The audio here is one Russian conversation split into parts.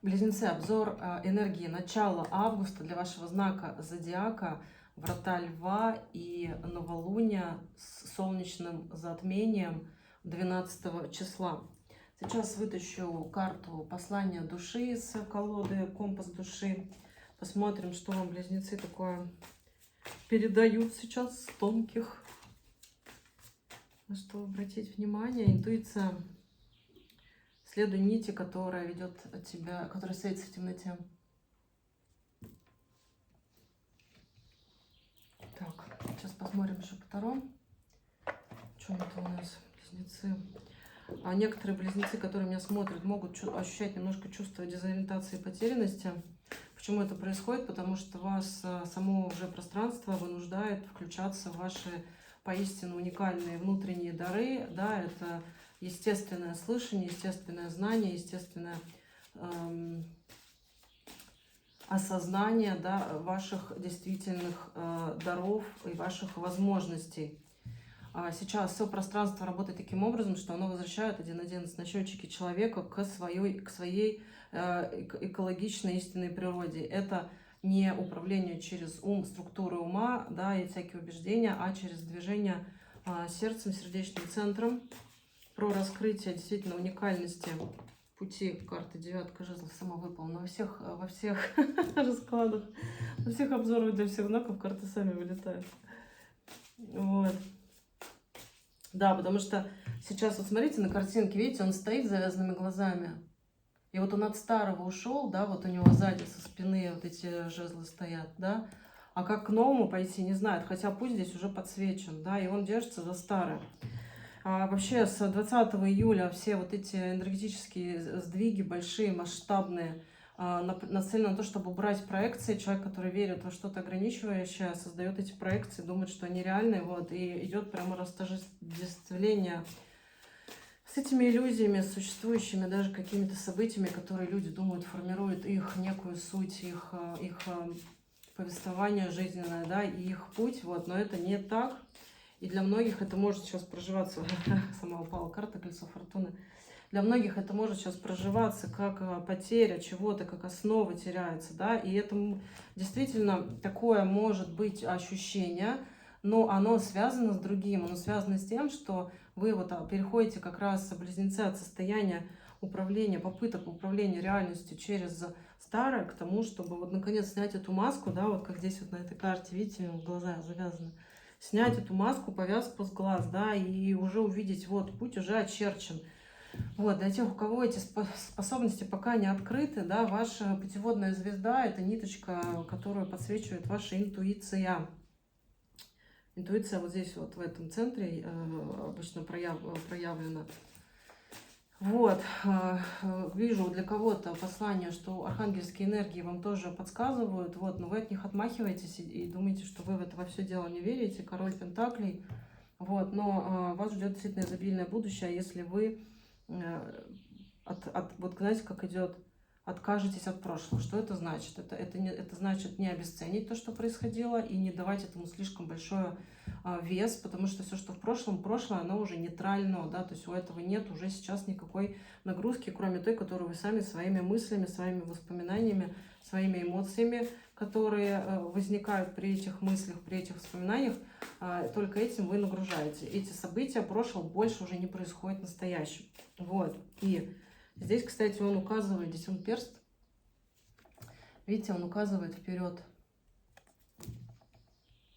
Близнецы, обзор энергии начала августа для вашего знака зодиака, врата Льва и новолуния с солнечным затмением 12 числа. Сейчас вытащу карту послания души из колоды «Компас души». Посмотрим, что вам близнецы такое передают сейчас с тонких. На что обратить внимание? Интуиция. Следуй нити, которая ведет тебя, которая светится в темноте. Так, сейчас посмотрим еще по Таро. Что это у нас, близнецы? А некоторые близнецы, которые меня смотрят, могут ощущать немножко чувство дезориентации и потерянности. Почему это происходит? Потому что вас само уже пространство вынуждает включаться в ваши поистине уникальные внутренние дары. Да, это естественное слышание, естественное знание, естественное осознание, да, ваших действительных даров и ваших возможностей. Сейчас все пространство работает таким образом, что оно возвращает 1.11 на счетчике человека к своей экологичной истинной природе. Это не управление через ум, структуры ума, да, и всякие убеждения, а через движение сердцем, сердечным центром. Про раскрытие действительно уникальности пути. Карта девятка жезлов сама выполнена во всех раскладах, во всех обзорах для всех знаков карты сами вылетают. Вот. Да, потому что сейчас, вот смотрите на картинке, видите, он стоит с завязанными глазами. И вот он от старого ушел, да, вот у него сзади со спины вот эти жезлы стоят, да. А как к новому пойти, не знает, хотя путь здесь уже подсвечен, да, и он держится за старое. Вообще с 20 июля все вот эти энергетические сдвиги большие, масштабные, нацелены на то, чтобы убрать проекции. Человек, который верит во что-то ограничивающее, создает эти проекции, думает, что они реальные, вот, и идет прямо растождествление с этими иллюзиями, с существующими даже какими-то событиями, которые люди думают, формируют их некую суть, их повествование жизненное, да, и их путь, вот, но это не так. И для многих это может сейчас проживаться, сама упала карта, колесо фортуны, для многих это может сейчас проживаться как потеря чего-то, как основа теряется, да, и это действительно такое может быть ощущение, но оно связано с другим, оно связано с тем, что вы вот переходите как раз, близнецы, от состояния управления, попыток управления реальностью через старое к тому, чтобы вот наконец снять эту маску, да, вот как здесь вот на этой карте, видите, глаза завязаны. Снять эту маску, повязку с глаз, да, и уже увидеть, вот, путь уже очерчен. Вот, для тех, у кого эти способности пока не открыты, да, ваша путеводная звезда – это ниточка, которую подсвечивает ваша интуиция. Интуиция вот здесь, вот в этом центре обычно проявлена. Вот, вижу для кого-то послание, что архангельские энергии вам тоже подсказывают, вот, но вы от них отмахиваетесь и думаете, что вы в это во все дело не верите, король пентаклей, вот, но вас ждет действительно изобильное будущее, если вы, вот знаете, как идет, откажетесь от прошлого. Что это значит? Это значит не обесценить то, что происходило, и не давать этому слишком большой вес, потому что все, что в прошлом, прошлое, оно уже нейтрально, да, то есть у этого нет уже сейчас никакой нагрузки, кроме той, которую вы сами своими мыслями, своими воспоминаниями, своими эмоциями, которые возникают при этих мыслях, при этих воспоминаниях, только этим вы нагружаете. Эти события прошлого больше уже не происходят в настоящем. Вот, и здесь, кстати, он указывает, здесь он перст, видите, он указывает вперед.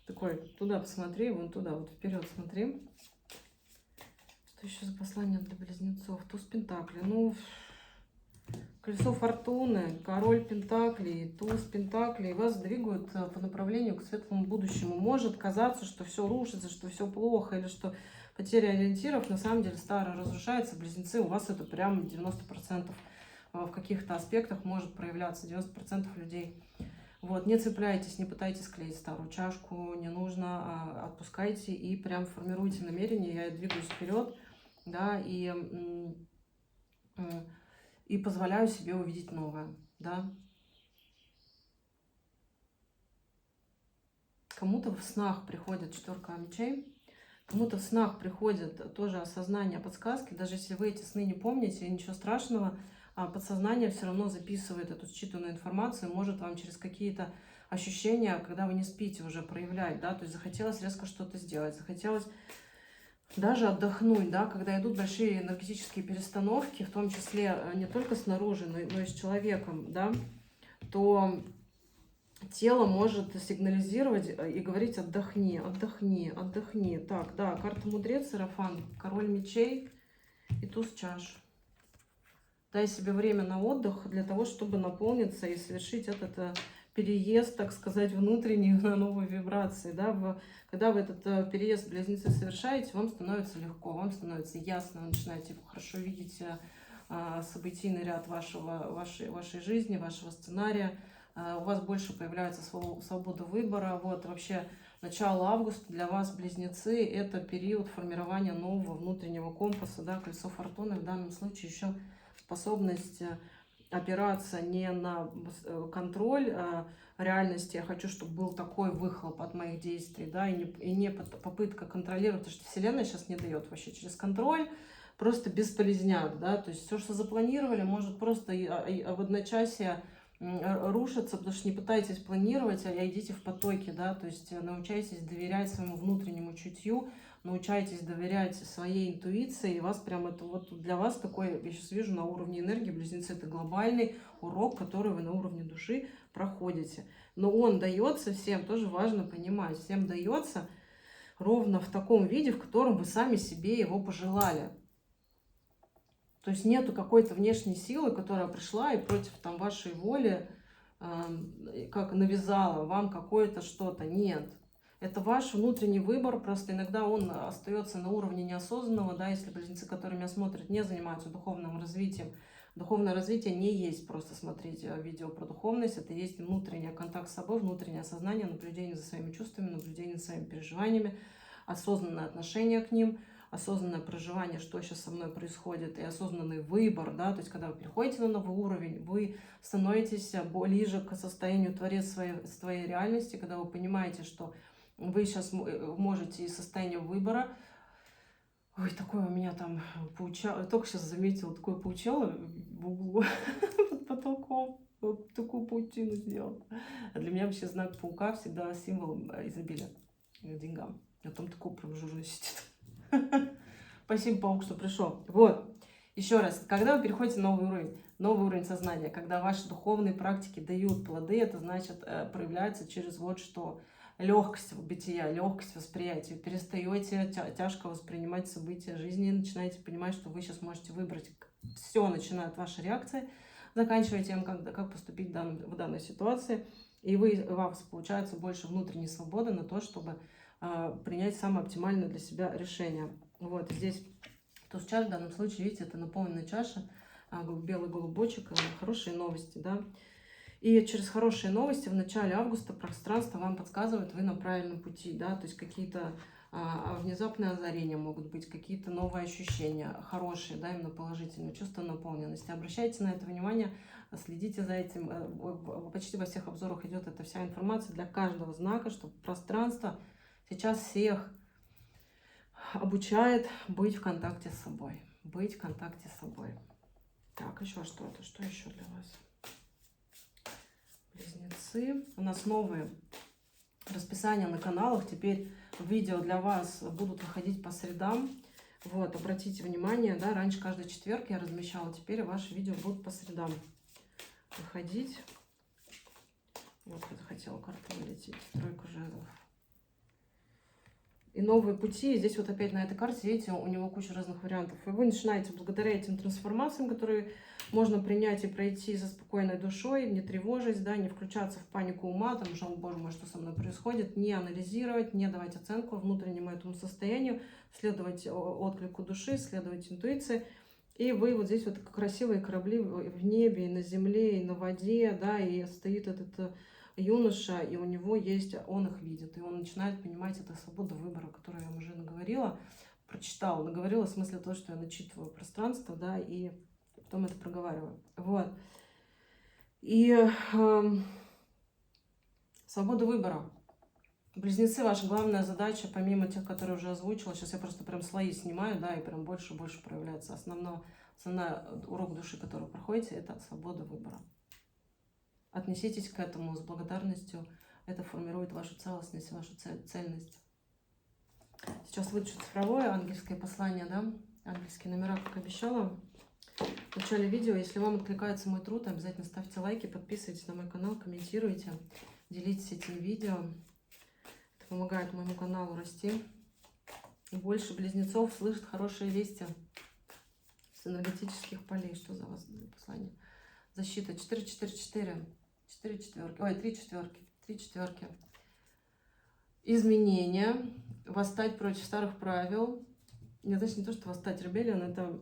Такой, туда посмотри, вон туда, вот вперед смотри. Что еще за послание для близнецов? Туз пентаклей. Ну, колесо фортуны, король пентаклей, туз пентаклей вас двигают по направлению к светлому будущему. Может казаться, что все рушится, что все плохо, или что потеря ориентиров, на самом деле старое разрушается. Близнецы, у вас это прям 90% в каких-то аспектах может проявляться, 90% людей. Вот, не цепляйтесь, не пытайтесь склеить старую чашку, не нужно, отпускайте и прям формируйте намерение. Я двигаюсь вперед, да, и позволяю себе увидеть новое, да. Кому-то в снах приходит четверка мечей, кому-то в снах приходит тоже осознание, подсказки. Даже если вы эти сны не помните, ничего страшного, подсознание все равно записывает эту считанную информацию, может вам через какие-то ощущения, когда вы не спите, уже проявлять, да, то есть захотелось резко что-то сделать, захотелось даже отдохнуть, да, когда идут большие энергетические перестановки, в том числе не только снаружи, но и с человеком, да, то тело может сигнализировать и говорить: отдохни, отдохни, отдохни. Так, да, карта мудрец, Иерофант, король мечей и туз чаш. Дай себе время на отдых для того, чтобы наполниться и совершить этот переезд, так сказать, внутренний на новые вибрации. Да? Когда вы этот переезд в Близнецы совершаете, вам становится легко, вам становится ясно, вы начинаете хорошо видеть событийный ряд вашей жизни, вашего сценария. У вас больше появляется свобода выбора. Вот вообще начало августа для вас, Близнецы, это период формирования нового внутреннего компаса, да, колесо фортуны в данном случае еще способность опираться не на контроль реальности, я хочу, чтобы был такой выхлоп от моих действий, да, и не попытка контролировать, потому что Вселенная сейчас не дает вообще через контроль, просто бесполезняк, да, то есть все, что запланировали, может просто в одночасье рушится, потому что не пытайтесь планировать, а идите в потоке, да, то есть научайтесь доверять своему внутреннему чутью, научайтесь доверять своей интуиции, и вас прям это вот для вас такой, я сейчас вижу на уровне энергии, Близнецы, это глобальный урок, который вы на уровне души проходите. Но он дается всем, тоже важно понимать, всем дается ровно в таком виде, в котором вы сами себе его пожелали. То есть нету какой-то внешней силы, которая пришла и против там вашей воли как навязала вам какое-то что-то. Нет. Это ваш внутренний выбор, просто иногда он остается на уровне неосознанного, да, если Близнецы, которые меня смотрят, не занимаются духовным развитием. Духовное развитие не есть просто смотреть видео про духовность, это есть внутренний контакт с собой, внутреннее осознание, наблюдение за своими чувствами, наблюдение за своими переживаниями, осознанное отношение к ним, осознанное проживание, что сейчас со мной происходит, и осознанный выбор, да, то есть когда вы приходите на новый уровень, вы становитесь ближе к состоянию творец своей реальности, когда вы понимаете, что вы сейчас можете из состояния выбора. Ой, такое у меня там паучало. Только сейчас заметила, такое паучало в углу под потолком. Вот такую паутину сделала. А для меня вообще знак паука всегда символом изобилия к деньгам. А там такой прям жужжа сидит. Спасибо, паук, что пришел. Вот. Еще раз, когда вы переходите на новый уровень сознания, когда ваши духовные практики дают плоды, это значит проявляется через вот что. Легкость бытия, легкость восприятия. Перестаете тяжко воспринимать события жизни и начинаете понимать, что вы сейчас можете выбрать. Все начинает ваша реакция, заканчивая тем, как поступить в данной ситуации. И у вас получается больше внутренней свободы на то, чтобы принять самое оптимальное для себя решение. Вот здесь туз чаш, в данном случае, видите, это наполненная чаша, белый голубочек, хорошие новости, да. И через хорошие новости в начале августа пространство вам подсказывает, вы на правильном пути, да, то есть какие-то внезапные озарения могут быть, какие-то новые ощущения, хорошие, да, именно положительные, чувство наполненности. Обращайте на это внимание, следите за этим. Почти во всех обзорах идет эта вся информация для каждого знака, что пространство сейчас всех обучает быть в контакте с собой. Быть в контакте с собой. Так, еще что-то. Что еще для вас? Близнецы. У нас новые расписания на каналах. Теперь видео для вас будут выходить по средам. Вот, обратите внимание, да, раньше каждый четверг я размещала, теперь ваши видео будут по средам выходить. Вот, я захотела карту вылететь. Тройка жезлов. И новые пути. Здесь вот опять на этой карте, видите, у него куча разных вариантов. И вы начинаете благодаря этим трансформациям, которые можно принять и пройти со спокойной душой, не тревожить, да, не включаться в панику ума, там, что, боже мой, что со мной происходит, не анализировать, не давать оценку внутреннему этому состоянию, следовать отклику души, следовать интуиции. И вы вот здесь вот красивые корабли в небе, и на земле, и на воде, да, и стоит этот юноша, и у него есть, он их видит, и он начинает понимать эту свободу выбора, которую я уже наговорила, прочитала, наговорила в смысле того, что я начитываю пространство, да, и потом это проговариваю. Вот. И свобода выбора. Близнецы, ваша главная задача, помимо тех, которые уже озвучила, сейчас я просто прям слои снимаю, да, и прям больше проявляется. Основной урок души, который вы проходите, это свобода выбора. Отнеситесь к этому с благодарностью. Это формирует вашу целостность, вашу цельность. Сейчас выйдет цифровое ангельское послание, да? Ангельские номера, как обещала. В начале видео, если вам откликается мой труд, обязательно ставьте лайки, подписывайтесь на мой канал, комментируйте, делитесь этим видео. Это помогает моему каналу расти. И больше близнецов слышит хорошие вести с энергетических полей. Что за вас послание? Защита 4-4-4. 4 четверки. Ой, 3 четверки. 3 четверки. Изменения. Восстать против старых правил. Не, значит, не то, что восстать ребелион, это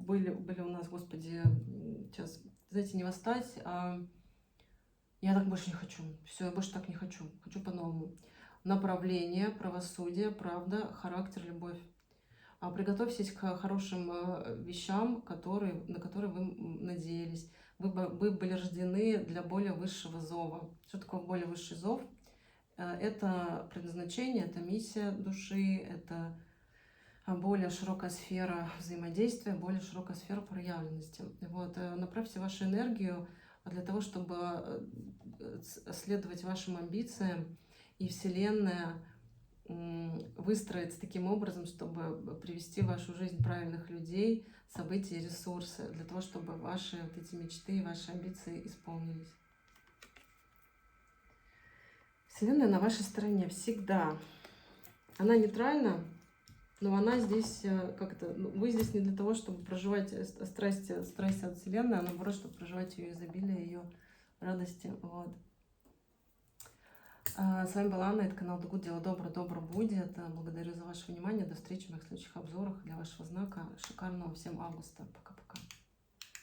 были у нас, господи, сейчас, знаете, не восстать, а я так больше не хочу. Все, я больше так не хочу. Хочу по-новому. Направление, правосудие, правда, характер, любовь. Приготовьтесь к хорошим вещам, на которые вы надеялись. Вы были рождены для более высшего зова. Что такое более высший зов? Это предназначение, это миссия души, это более широкая сфера взаимодействия, более широкая сфера проявленности. Вот. Направьте вашу энергию для того, чтобы следовать вашим амбициям, и Вселенная выстроится таким образом, чтобы привести в вашу жизнь правильных людей, события и ресурсы, для того, чтобы ваши вот эти мечты и ваши амбиции исполнились. Вселенная на вашей стороне всегда. Она нейтральна, но она здесь как-то... Вы здесь не для того, чтобы проживать страсти от Вселенной, а наоборот, чтобы проживать ее изобилие, ее радости. Вот. С вами была Анна, это канал Дугуд, дело добро будет. Благодарю за ваше внимание. До встречи в моих следующих обзорах для вашего знака. Шикарного всем августа. Пока-пока.